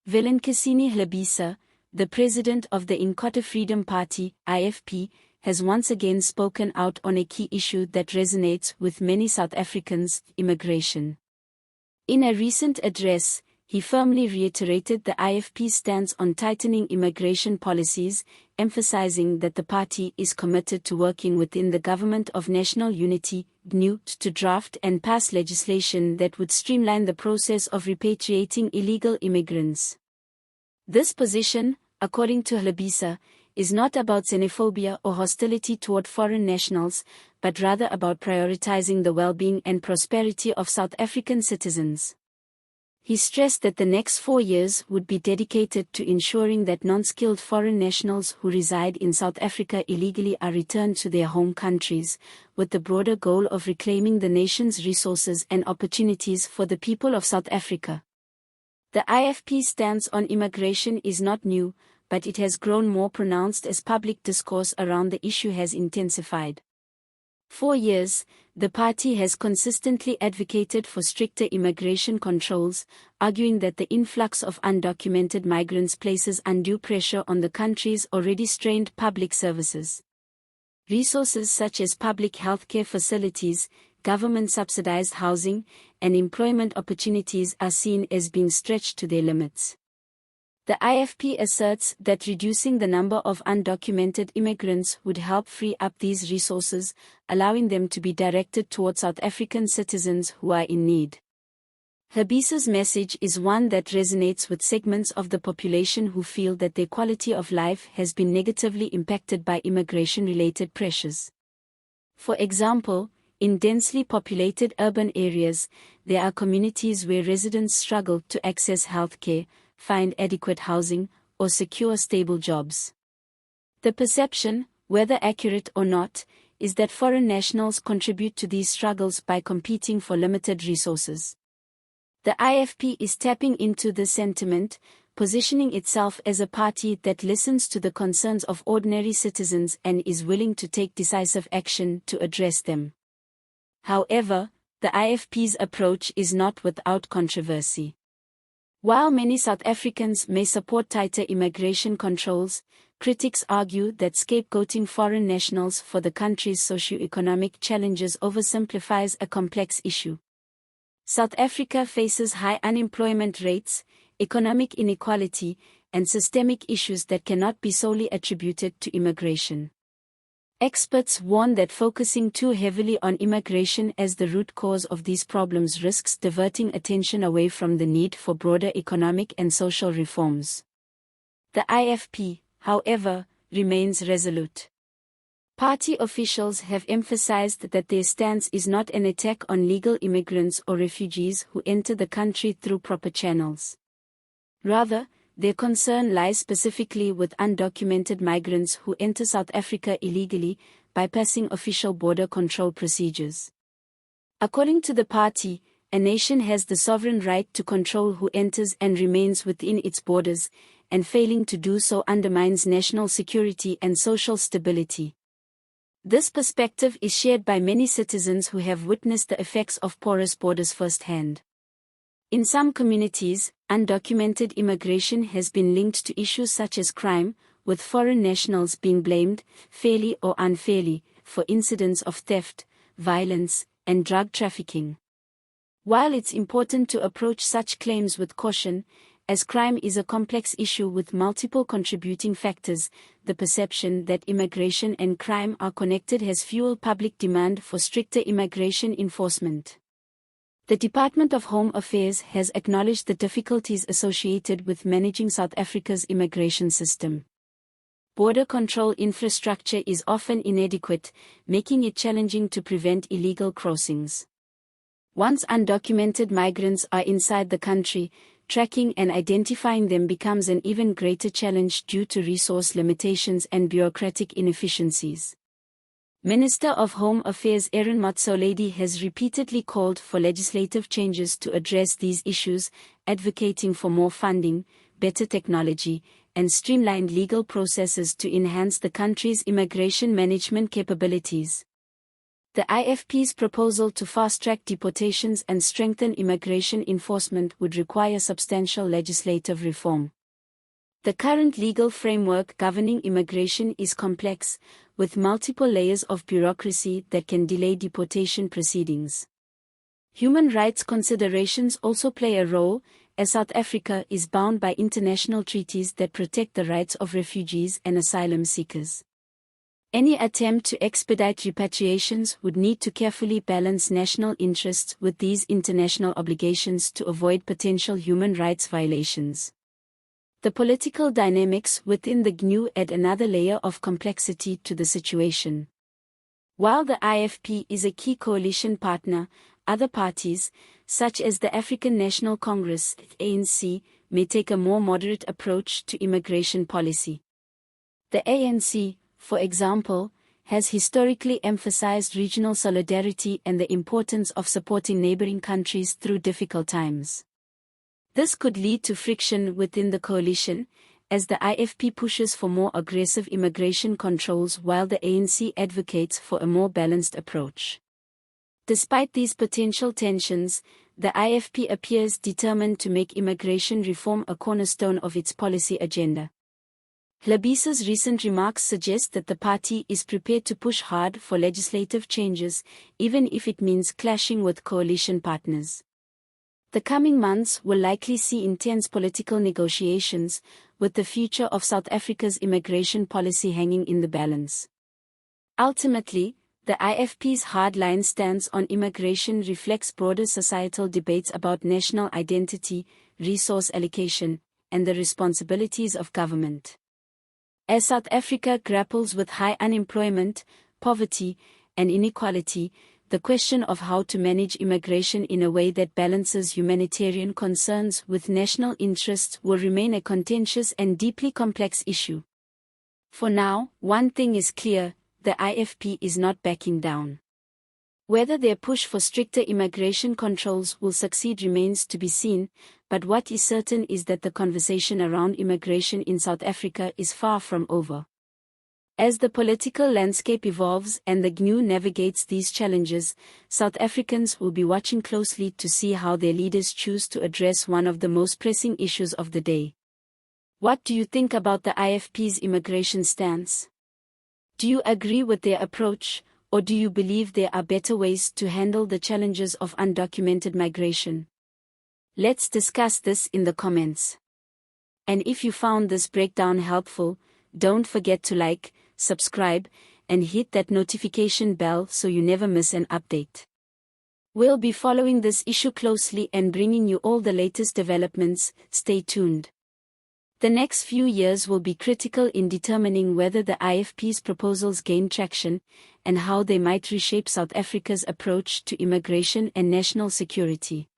Velenkosini Hlabisa, the president of the Inkatha Freedom Party, IFP, has once again spoken out on a key issue that resonates with many South Africans: immigration. In a recent address, he firmly reiterated the IFP's stance on tightening immigration policies, emphasizing that the party is committed to working within the Government of National Unity, GNU, to draft and pass legislation that would streamline the process of repatriating illegal immigrants. This position, according to Hlabisa, is not about xenophobia or hostility toward foreign nationals, but rather about prioritizing the well-being and prosperity of South African citizens. He stressed that the next 4 years would be dedicated to ensuring that non-skilled foreign nationals who reside in South Africa illegally are returned to their home countries, with the broader goal of reclaiming the nation's resources and opportunities for the people of South Africa. The IFP's stance on immigration is not new, but it has grown more pronounced as public discourse around the issue has intensified. For years, the party has consistently advocated for stricter immigration controls, arguing that the influx of undocumented migrants places undue pressure on the country's already strained public services. Resources such as public healthcare facilities, government-subsidized housing, and employment opportunities are seen as being stretched to their limits. The IFP asserts that reducing the number of undocumented immigrants would help free up these resources, allowing them to be directed toward South African citizens who are in need. Hlabisa's message is one that resonates with segments of the population who feel that their quality of life has been negatively impacted by immigration-related pressures. For example, in densely populated urban areas, there are communities where residents struggle to access healthcare, find adequate housing, or secure stable jobs. The perception, whether accurate or not, is that foreign nationals contribute to these struggles by competing for limited resources. The IFP is tapping into this sentiment, positioning itself as a party that listens to the concerns of ordinary citizens and is willing to take decisive action to address them. However, the IFP's approach is not without controversy. While many South Africans may support tighter immigration controls, critics argue that scapegoating foreign nationals for the country's socio-economic challenges oversimplifies a complex issue. South Africa faces high unemployment rates, economic inequality, and systemic issues that cannot be solely attributed to immigration. Experts warn that focusing too heavily on immigration as the root cause of these problems risks diverting attention away from the need for broader economic and social reforms. The IFP, however, remains resolute. Party officials have emphasized that their stance is not an attack on legal immigrants or refugees who enter the country through proper channels. Rather, their concern lies specifically with undocumented migrants who enter South Africa illegally, bypassing official border control procedures. According to the party, a nation has the sovereign right to control who enters and remains within its borders, and failing to do so undermines national security and social stability. This perspective is shared by many citizens who have witnessed the effects of porous borders firsthand. In some communities, undocumented immigration has been linked to issues such as crime, with foreign nationals being blamed, fairly or unfairly, for incidents of theft, violence, and drug trafficking. While it's important to approach such claims with caution, as crime is a complex issue with multiple contributing factors, the perception that immigration and crime are connected has fueled public demand for stricter immigration enforcement. The Department of Home Affairs has acknowledged the difficulties associated with managing South Africa's immigration system. Border control infrastructure is often inadequate, making it challenging to prevent illegal crossings. Once undocumented migrants are inside the country, tracking and identifying them becomes an even greater challenge due to resource limitations and bureaucratic inefficiencies. Minister of Home Affairs Aaron Motsoaledi has repeatedly called for legislative changes to address these issues, advocating for more funding, better technology, and streamlined legal processes to enhance the country's immigration management capabilities. The IFP's proposal to fast-track deportations and strengthen immigration enforcement would require substantial legislative reform. The current legal framework governing immigration is complex, with multiple layers of bureaucracy that can delay deportation proceedings. Human rights considerations also play a role, as South Africa is bound by international treaties that protect the rights of refugees and asylum seekers. Any attempt to expedite repatriations would need to carefully balance national interests with these international obligations to avoid potential human rights violations. The political dynamics within the GNU add another layer of complexity to the situation. While the IFP is a key coalition partner, other parties, such as the African National Congress (ANC), may take a more moderate approach to immigration policy. The ANC, for example, has historically emphasized regional solidarity and the importance of supporting neighboring countries through difficult times. This could lead to friction within the coalition, as the IFP pushes for more aggressive immigration controls while the ANC advocates for a more balanced approach. Despite these potential tensions, the IFP appears determined to make immigration reform a cornerstone of its policy agenda. Hlabisa's recent remarks suggest that the party is prepared to push hard for legislative changes, even if it means clashing with coalition partners. The coming months will likely see intense political negotiations, with the future of South Africa's immigration policy hanging in the balance. Ultimately, the IFP's hardline stance on immigration reflects broader societal debates about national identity, resource allocation, and the responsibilities of government. As South Africa grapples with high unemployment, poverty, and inequality, the question of how to manage immigration in a way that balances humanitarian concerns with national interests will remain a contentious and deeply complex issue. For now, one thing is clear: the IFP is not backing down. Whether their push for stricter immigration controls will succeed remains to be seen, but what is certain is that the conversation around immigration in South Africa is far from over. As the political landscape evolves and the GNU navigates these challenges, South Africans will be watching closely to see how their leaders choose to address one of the most pressing issues of the day. What do you think about the IFP's immigration stance? Do you agree with their approach, or do you believe there are better ways to handle the challenges of undocumented migration? Let's discuss this in the comments. And if you found this breakdown helpful, don't forget to like, subscribe, and hit that notification bell so you never miss an update. We'll be following this issue closely and bringing you all the latest developments. Stay tuned. The next few years will be critical in determining whether the IFP's proposals gain traction, and how they might reshape South Africa's approach to immigration and national security.